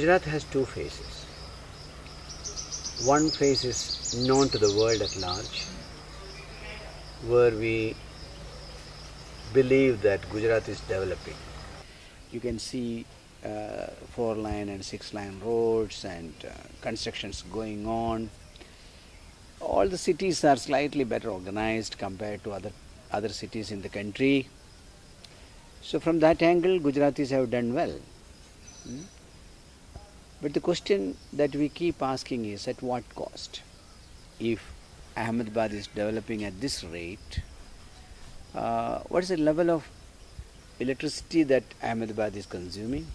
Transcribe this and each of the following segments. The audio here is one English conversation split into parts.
Gujarat has two phases. One phase is known to the world at large, where we believe that Gujarat is developing. You can see 4-line and 6-line roads and constructions going on. All the cities are slightly better organized compared to other cities in the country. So from that angle, Gujaratis have done well. But the question that we keep asking is, at what cost? If Ahmedabad is developing at this rate, what is the level of electricity that Ahmedabad is consuming,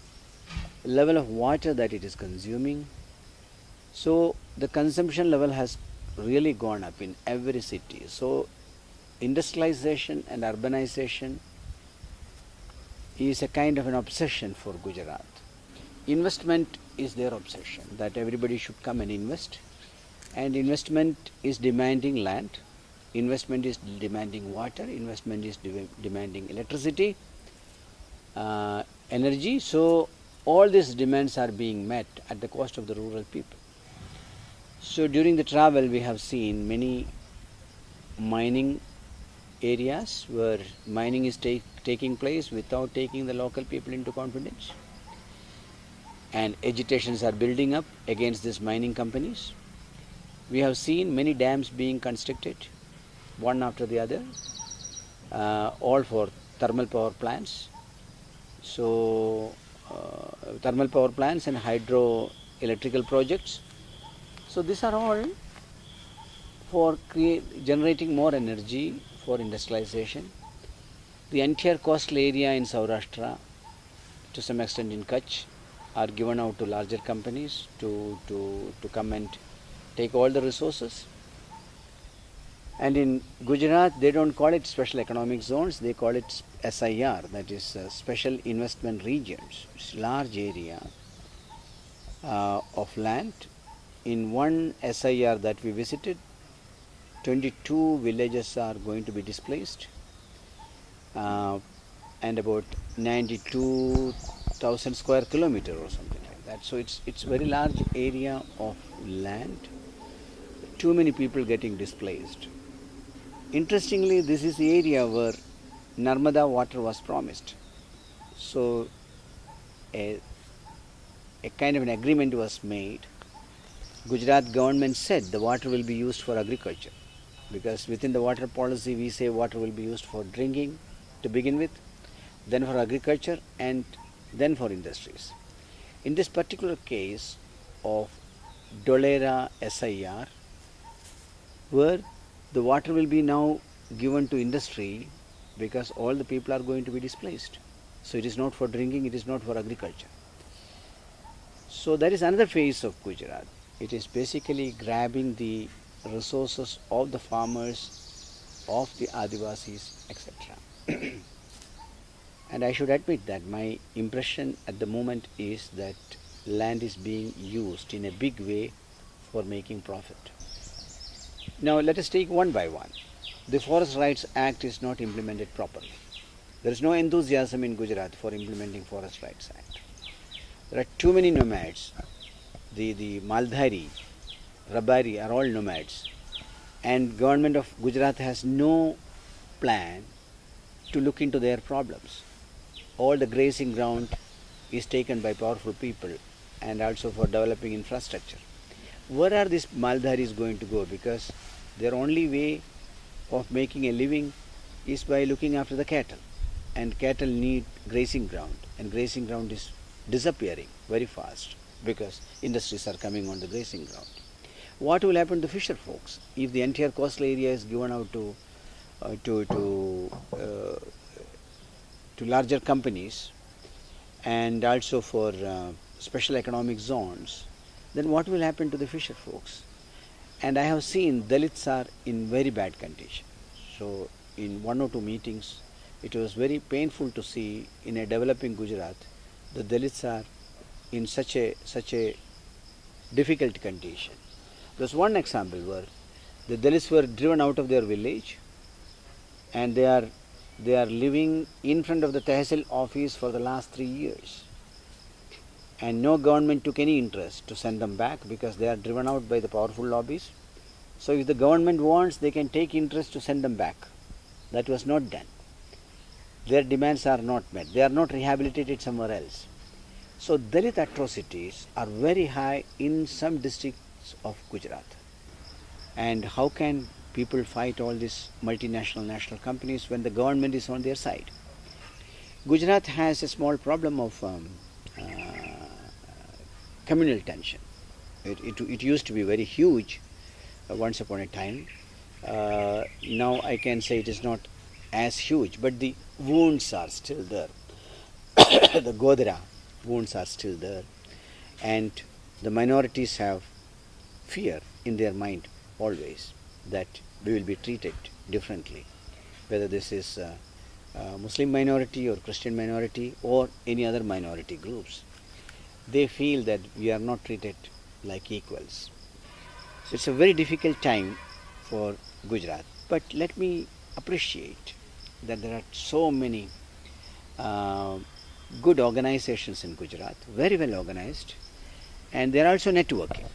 level of water that it is consuming? So the consumption level has really gone up in every city. So industrialization and urbanization is a kind of an obsession for Gujarat. Investment is their obsession, that everybody should come and invest. And investment is demanding land, investment is demanding water, investment is demanding electricity, energy. So all these demands are being met at the cost of the rural people. So during the travel we have seen many mining areas where mining is taking place without taking the local people into confidence, and agitations are building up against these mining companies. We have seen many dams being constructed, one after the other, all for thermal power plants. So thermal power plants and hydroelectrical projects. So these are all for generating more energy for industrialization. The entire coastal area in Saurashtra, to some extent in Kutch, are given out to larger companies to come and take all the resources. And in Gujarat, they don't call it special economic zones, they call it SIR, that is special investment regions. It's a large area of land. In one SIR that we visited, 22 villages are going to be displaced, and about 92,000 square kilometer or something like that. So it's very large area of land. Too many people getting displaced. Interestingly, this is the area where Narmada water was promised. So a kind of an agreement was made. Gujarat government said the water will be used for agriculture, because within the water policy we say water will be used for drinking to begin with, then for agriculture, and then for industries. In this particular case of Dolera SIR, where the water will be now given to industry because all the people are going to be displaced. So it is not for drinking, it is not for agriculture. So there is another phase of Gujarat. It is basically grabbing the resources of the farmers, of the Adivasis, etc. And I should admit that my impression at the moment is that land is being used in a big way for making profit. Now let us take one by one. The Forest Rights Act is not implemented properly. There is no enthusiasm in Gujarat for implementing Forest Rights Act. There are too many nomads. The Maldhari, Rabari are all nomads, and government of Gujarat has no plan to look into their problems. All the grazing ground is taken by powerful people, and also for developing infrastructure. Where are these Maldharis going to go? Because their only way of making a living is by looking after the cattle, and cattle need grazing ground, and grazing ground is disappearing very fast because industries are coming on the grazing ground. What will happen to fisher folks if the entire coastal area is given out to larger companies and also for special economic zones? Then what will happen to the fisher folks? And I have seen Dalits are in very bad condition. So in one or two meetings, it was very painful to see in a developing Gujarat, the Dalits are in such a difficult condition. There's one example where the Dalits were driven out of their village, and they are living in front of the Tehsil office for the last 3 years. and no government took any interest to send them back because they are driven out by the powerful lobbies. So if the government wants, they can take interest to send them back. That was not done. Their demands are not met. They are not rehabilitated somewhere else. So Dalit atrocities are very high in some districts of Gujarat. And how can people fight all these multinational national companies when the government is on their side? Gujarat has a small problem of communal tension. It used to be very huge once upon a time. Now I can say it is not as huge, but the wounds are still there. The Godra wounds are still there, and the minorities have fear in their mind always that we will be treated differently, whether this is Muslim minority or Christian minority or any other minority groups. They feel that we are not treated like equals. So it's a very difficult time for Gujarat. But let me appreciate that there are so many good organizations in Gujarat, very well organized, and they are also networking.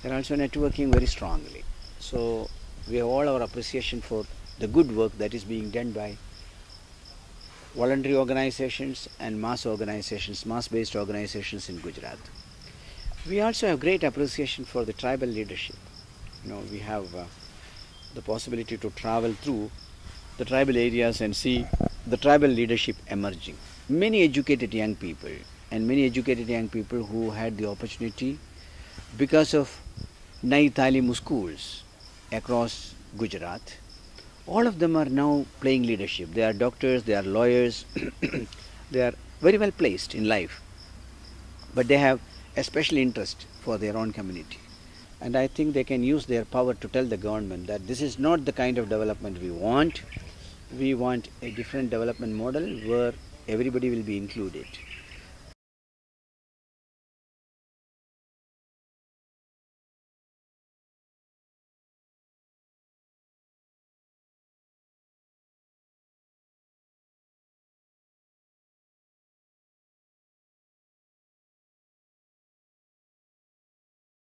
They are also networking very strongly. So we have all our appreciation for the good work that is being done by voluntary organizations and mass organizations, mass-based organizations in Gujarat. We also have great appreciation for the tribal leadership. We have the possibility to travel through the tribal areas and see the tribal leadership emerging. Many educated young people who had the opportunity because of Nai Talim schools across Gujarat, all of them are now playing leadership. They are doctors, they are lawyers, they are very well placed in life, but they have a special interest for their own community. And I think they can use their power to tell the government that this is not the kind of development we want. We want a different development model where everybody will be included.